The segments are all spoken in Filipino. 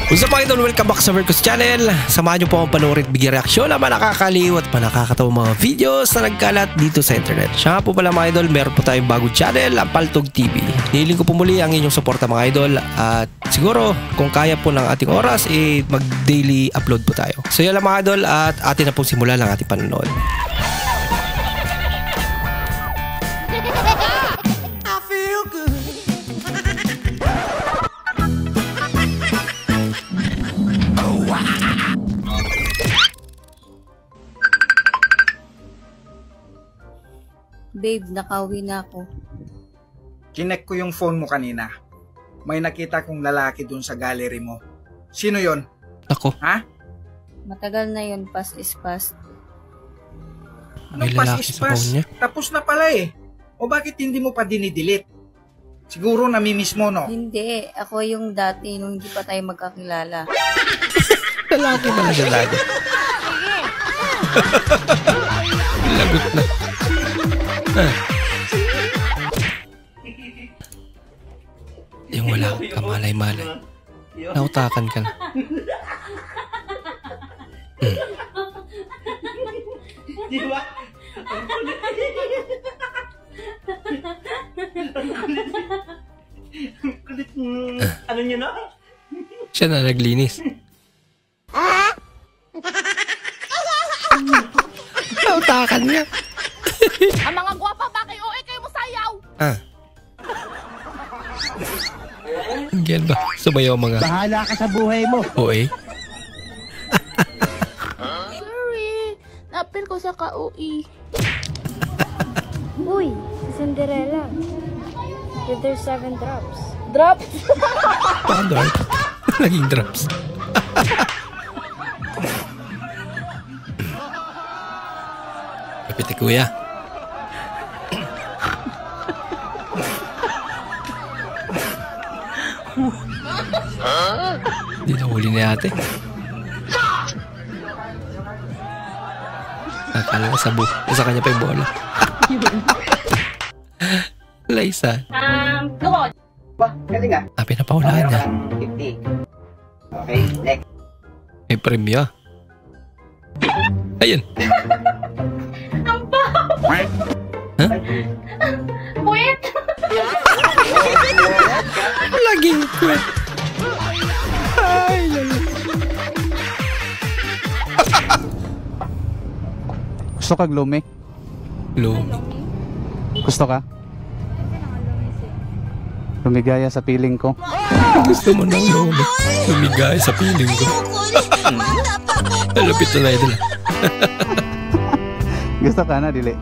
What's up mga idol? Welcome back sa Vercos Channel. Samahan nyo po akong panoorin at bigyan reaksyon na nakakaliw at nakakatawang mga videos na nagkalat dito sa internet. Siya nga po pala mga idol, meron po tayong bagong channel, ang Paltog TV. Nihiling ko po muli ang inyong suporta mga idol at siguro kung kaya po ng ating oras, mag-daily upload po tayo. So yan lang mga idol at atin na pong simulan ang ating panonood. Babe, nakauwi na ako. Kinek ko yung phone mo kanina. May nakita kong lalaki dun sa gallery mo. Sino yon? Ako? Ha? Matagal na yun, past is past. May lalaki sa phone niya? Tapos na pala eh. O bakit hindi mo pa dinidelete? Siguro namimiss mo, no? Hindi, ako yung dati nung hindi pa tayo magkakilala. Lalaki pala siya lagi. Lagot na. Yung wala ka malay-malay. Nautakan ka na. Di ba? Ang kulit mo. Ano nyo na? Siya na naglinis. Nautakan niya. Ang mga gwapa ba kayo? Kayo mo sayaw! Yan ba? Sumayaw mga... Bahala ka sa buhay mo. OA? Sorry. Napil ko sa ka-OE. Uy, Cinderella. With their 7 drops. Drops? Paano? Naging drops. Kapit kuya. Hindi na huli ni ate. Akala ko sa kanya pa yung bola. Laisa. Go on. Ba, galing ah. Pinapahulaan niya. 50. Okay, next. May premyo. Ayun. Ang baho! Ha? Wait! Laging kwet. Ay, lalo. Gusto ka glumi? Lumi. Gusto ka? Lumigaya sa piling ko. Gusto mo ng lumi. Lumigay sa piling ko. Lapit na idol. Gusto ka na, dili?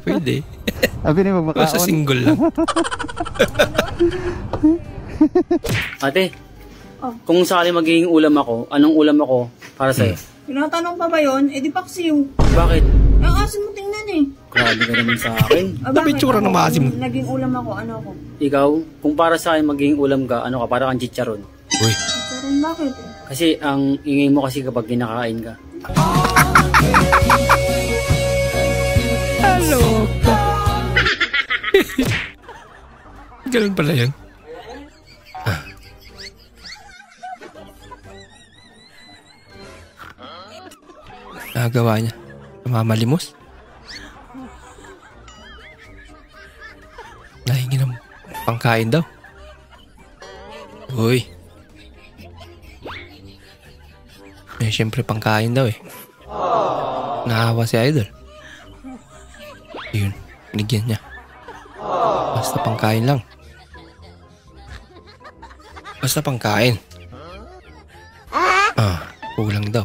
Pwede. Abi ni Sa magmakaon. single lang. Ate, kung sakali magiging ulam ako, anong ulam ako para sa'yo? Tinatanong pa ba yun? Eh di paksiw. Bakit? Ang asim mo tingnan eh. Grabe ka naman sa akin. Dapat tsura ng maasim. Kung naging ulam ako, ano ako? Ikaw, kung para sa akin magiging ulam ka, ano ka, para kang chicharon. Uy. Charon, bakit? Kasi ang ingay mo kasi kapag kinakain ka. Hello. Ganun pala yan. Nagawa niya. Mamalimos. Nahingi ng pangkain daw. Uy. Eh, syempre pangkain daw eh. Naawa si Idol. Yun, binigyan niya. Basta pangkain lang. Basta pangkain. Kulang daw.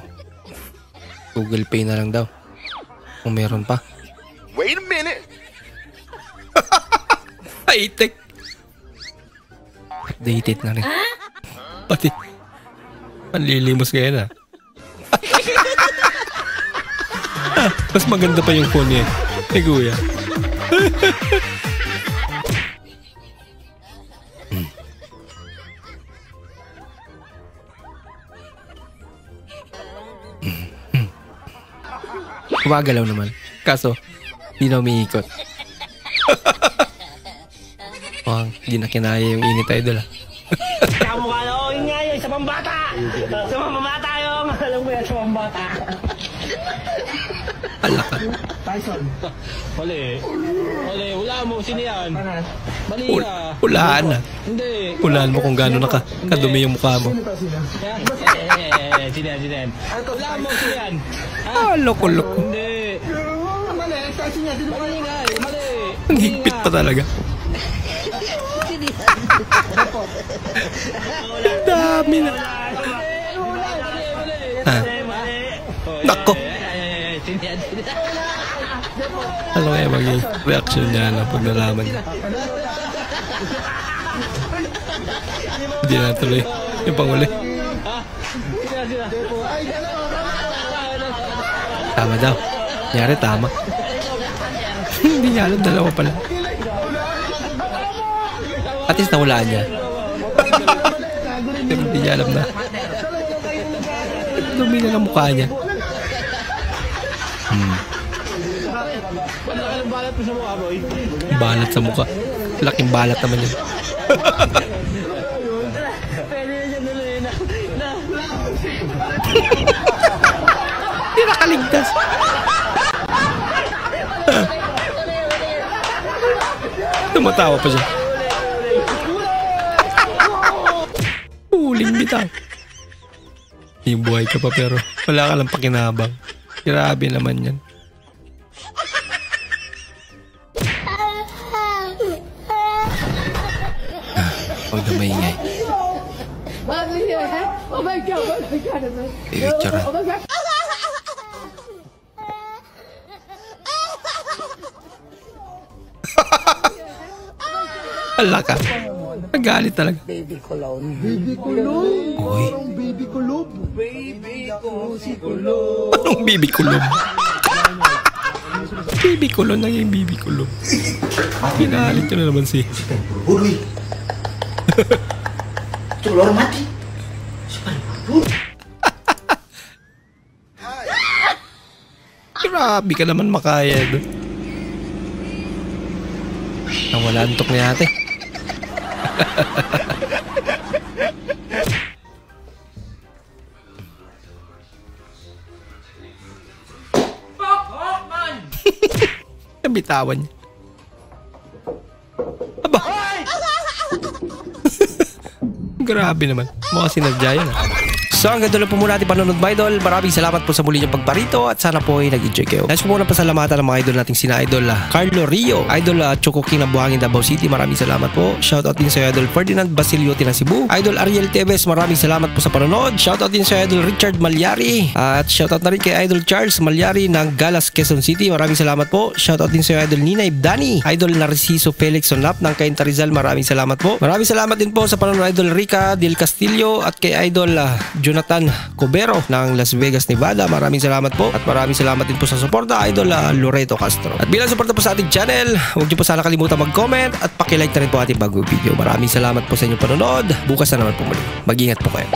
Google Pay na lang daw. Kung meron pa. Wait a minute! High-tech. Updated na rin. Pati. Manlilimos ngayon ah. Mas maganda pa yung phone niya. Hey, kuya. Gumagalaw naman. Kaso, di na umiikot. Mukhang Hindi na kinaya yung init, idol. Kamukha na, oh, yun nga yun, sa pambata! Sa pambata yung, alam mo yan, sa pambata. Alaka. Tyson. Mali. Mali, wala mo, sino yan? Mali ka. Hulaan na. Hindi. Hulaan mo kung gano'n kadumi yung mukha mo. Sino yan? Wala mo, sino yan? Loko-loko. Hindi. Mali, Tyson yan, sino mali nga eh, mali. Ang higpit pa talaga. Dami na. Nako. Ano kaya maging reaction niya na pag nalaman niya? Hindi na tuloy yung panguli. Tama daw. Nyari tama. Hindi niya alam, dalawa pala. At least nahulaan niya. Pero hindi niya alam na. Dumi na ng mukha niya. Balat sa mukha. Laking balat naman yun. Hindi nakaligtas. Tumatawa pa siya. Huling bitaw. Yung buhay ka pa pero wala ka lang pakinabang. Grabe naman yan. Huwag na maingay. Oh my God! Picture. Ala ka. Nagalit talaga. Baby cologne. Baby cologne. Uy. Baby cologne. Baby cologne. Anong baby cologne? Baby cologne na yung baby cologne. Pinahalit nyo na naman si... Uy. Tulor mati. Grabe ka naman makaya doon. Nawala antok ni ate. Nabitawan niya. Aba! Grabe naman. Mukha sinadya yan. So hanggang doon lang po muna ating panonood mga idol. Maraming salamat po sa muli niyong pagparito at sana po ay nag-enjoy kayo. Nais po muna pasalamatan ng mga idol nating sina idol Carlo Rio, idol Choco King ng Buhangin, Davao City. Maraming salamat po. Shoutout din sa idol Ferdinand Basilio ng Cebu, idol Ariel Tevez. Maraming salamat po sa panonood. Shoutout din sa idol Richard Malyari at shoutout na rin kay idol Charles Malyari ng Galas, Quezon City. Maraming salamat po. Shoutout din sa idol Nina Ibdani, idol Narciso Felix Sonap ng Cainta Rizal. Maraming salamat po. Maraming salamat din po sa panonood idol Rica Del Castillo at kay idol Jonathan Cobero ng Las Vegas, Nevada. Maraming salamat po at maraming salamat din po sa suporta idol Loreto Castro. At bilang suporta po sa ating channel, huwag niyo po sana kalimutan mag-comment at paki-like na rin po ating bagong video. Maraming salamat po sa inyong panonood. Bukas na naman po muli. Mag-ingat po kayo.